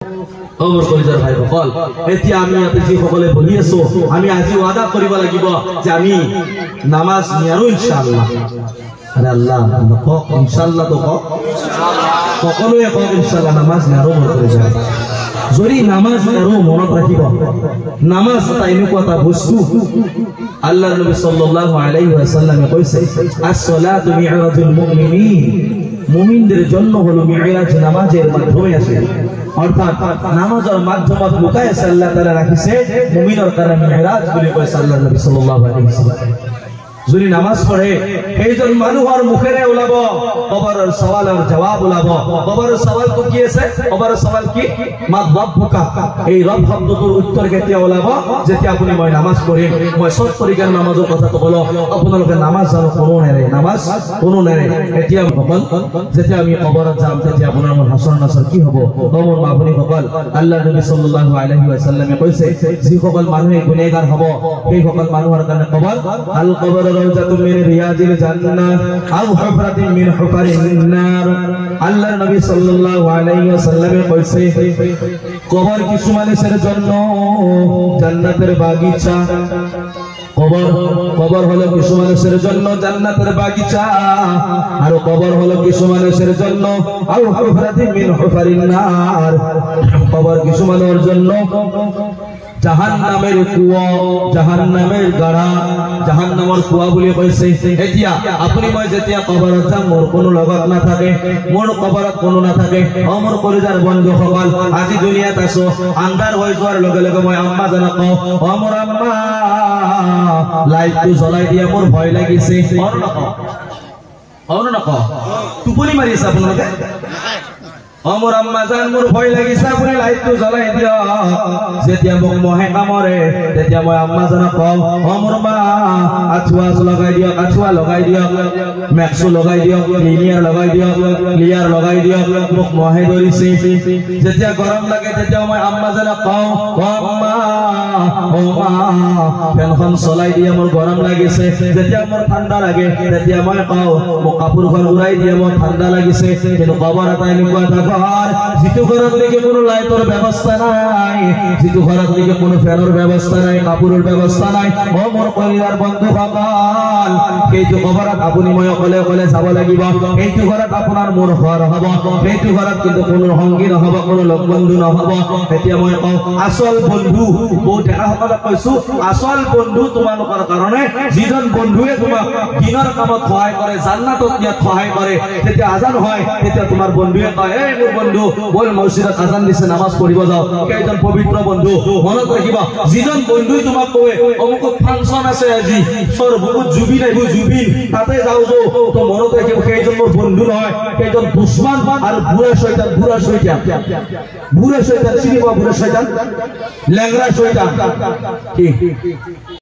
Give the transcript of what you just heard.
অমর কলিজার ভাই সকল এতিয়া আমি ইয়াতে যি সকলে বহি আছো আমি আজি ওয়াদা কৰিব লাগিব যে আমি নামাজ নিয়াৰো ইনশাআল্লাহ। আৰে আল্লাহ কক ইনশাআল্লাহ তো কক সকলোৱে কক ইনশাআল্লাহ নামাজ নিয়াৰো মন কৰি যায়। যদি নামাজ নিয়াৰো মনত ৰাখিব নামাজ এটা এনেকুৱা এটা বস্তু আল্লাহৰ নবী সাল্লাল্লাহু আলাইহি ওয়াসাল্লামে কৈছে আস-সালাতু মি'রাজুল মুমিনিন, মুমিনদের জন্য হলো মি'রাজ নামাজের মাধ্যমে আসে। অর্থাৎ নামাজের মাধ্যমত লুকায় আছে আল্লাহ তাআলা রাখিছে মুমিনৰ কাৰণে মি'ৰাজ বুলি কৈছে আল্লাহৰ নবী সাল্লাল্লাহু আলাইহি ওয়াসাল্লাম। যদি নামাজ পঢ়ে সেইজন মানুহৰ মুখেৰে ওলাব কবৰৰ সৱালৰ জবাব ওলাব। কবৰৰ সৱালটো কি আছে? কবৰৰ সৱাল কি? মাত ৰব্বুকা। এই ৰব শব্দটোৰ উত্তৰ কেতিয়া ওলাব? যেতিয়া আপুনি মই নামাজ পঢ়িম, মই সব তৰিকাৰ নামাজৰ কথাটো ক'লো, আপোনালোকে নামাজ জানো কোনো নেৰে, নামাজ কোনো নেৰে। এতিয়া যেতিয়া আমি কবৰত যাম তেতিয়া আপোনাৰ মোৰ হাসৰ নাসৰ কি হ'ব? মোৰ আপুনি সকল আল্লাহৰ নবী সাল্লাল্লাহু আলাইহি ওয়াসাল্লামে কৈছে যিসকল মানুহে গুনাহগাৰ হ'ব সেইসকল মানুহৰ কাৰণে কবৰ আল কবৰ রাউজাতুম মিন রিয়াজিল জান্নাহ আও হুফরাতিন মিন হুফারিন নার। আল্লাহর নবী সাল্লাল্লাহু আলাইহি ওয়াসাল্লামে কইছে কবর কিছু মানুষের জন্য জান্নাতের বাগিচা। কবর হলো কিছু মানুষের জন্য জান্নাতের বাগিচা, আর কবর হলো কিছু মানুষের জন্য আও হুফরাতিন মিন হুফারিন নার। কবর কিছু মানুষের জন্য জাহান্নামের কুয়া, জাহান্নামের গাড়া, জাহান্নামের কুয়া বলি কইছে। এতিয়া আপুনি মই যেতিয়া কবৰত যাম মোৰ কোনো লগত না থাকে, মোৰ কবৰত কোনো না থাকে। মোৰ কলিজাৰ বন্ধু সকল আজি দুনিয়াত আছো, আন্ধাৰ হৈ যোৱাৰ লগে লগে মই আম্মা জানক কওঁ মোৰ আম্মা লাইটটো জ্বলাই দিয়া মোৰ ভয় লাগিছে। নকওঁ টোপনি মাৰি আছে আপোনালোকে? মোৰ আম্মা জান মোৰ ভয় লাগিছে আপুনি লাইটটো জ্বলাই দিয়ক। যেতিয়া মোক মহে কামৰে তেতিয়া মই আম্মা জানক কওঁ মোৰ মা আঠুৱা লগাই দিয়ক, আঠুৱা লগাই দিয়ক, মেক্সো লগাই দিয়ক, লিনিয়াৰ লগাই দিয়ক, ক্লিয়াৰ লগাই দিয়ক, মোক মহে ধৰিছে। যেতিয়া গৰম লাগে তেতিয়া মই আম্মা জানক কওঁ আম্মা ও মা ফেনখন চলাই দিয়ে মোৰ গৰম লাগিছে। যেতিয়া মোৰ ঠাণ্ডা লাগে তেতিয়া মই কওঁ মোক কাপোৰখন উৰাই দিয়ে মোৰ ঠাণ্ডা লাগিছে। কিন্তু কবৰ এটা এনেকুৱা এটা যিটো ঘৰত নেকি কোনো লাইটৰ ব্যৱস্থা নাই, যিটো ঘৰত নেকি কোনো ফেনৰ ব্যৱস্থা নাই, কাপোৰৰ ব্যৱস্থা নাই, মোৰ পৰিয়াল বন্ধু সকল সেইটো কবৰত আপুনি মই অকলে অকলে যাব লাগিব। সেইটো ঘৰত আপোনাৰ মোৰ ঘৰ হ'ব, সেইটো ঘৰত কিন্তু কোনো সংগী নহ'ব, কোনো লগ বন্ধু নহ'ব। এতিয়া মই কওঁ আচল বন্ধু বহুত ডেকাসকলক কৈছো আচল বন্ধু তোমালোকৰ কাৰণে যিজন বন্ধুৱে তোমাক দিনৰ কামত সহায় কৰে, জান্নাতত নিয়াত সহায় কৰে। যেতিয়া আজান হয় তেতিয়া তোমাৰ বন্ধুৱে কয় এই মোৰ বন্ধু বল মছজিদত আজান দিছে নামাজ পঢ়িব যাও। সেইজন পবিত্ৰ বন্ধু মনত ৰাখিবা। যিজন বন্ধুই তোমাক কয় অমুক ফাংচন আছে আজি সৰ বহুত জুবিন আহিব, জুবিন তাতে যাও যাও, তো মনত ৰাখিব সেইজন মোৰ বন্ধু নহয়, সেইজন দুশ্মন আৰু বুঢ়া শয়তান। বুঢ়া শয়তান, বুঢ়া শয়তান চিনি পোৱা? বুঢ়া শয়তান লেংৰা শয়তান কি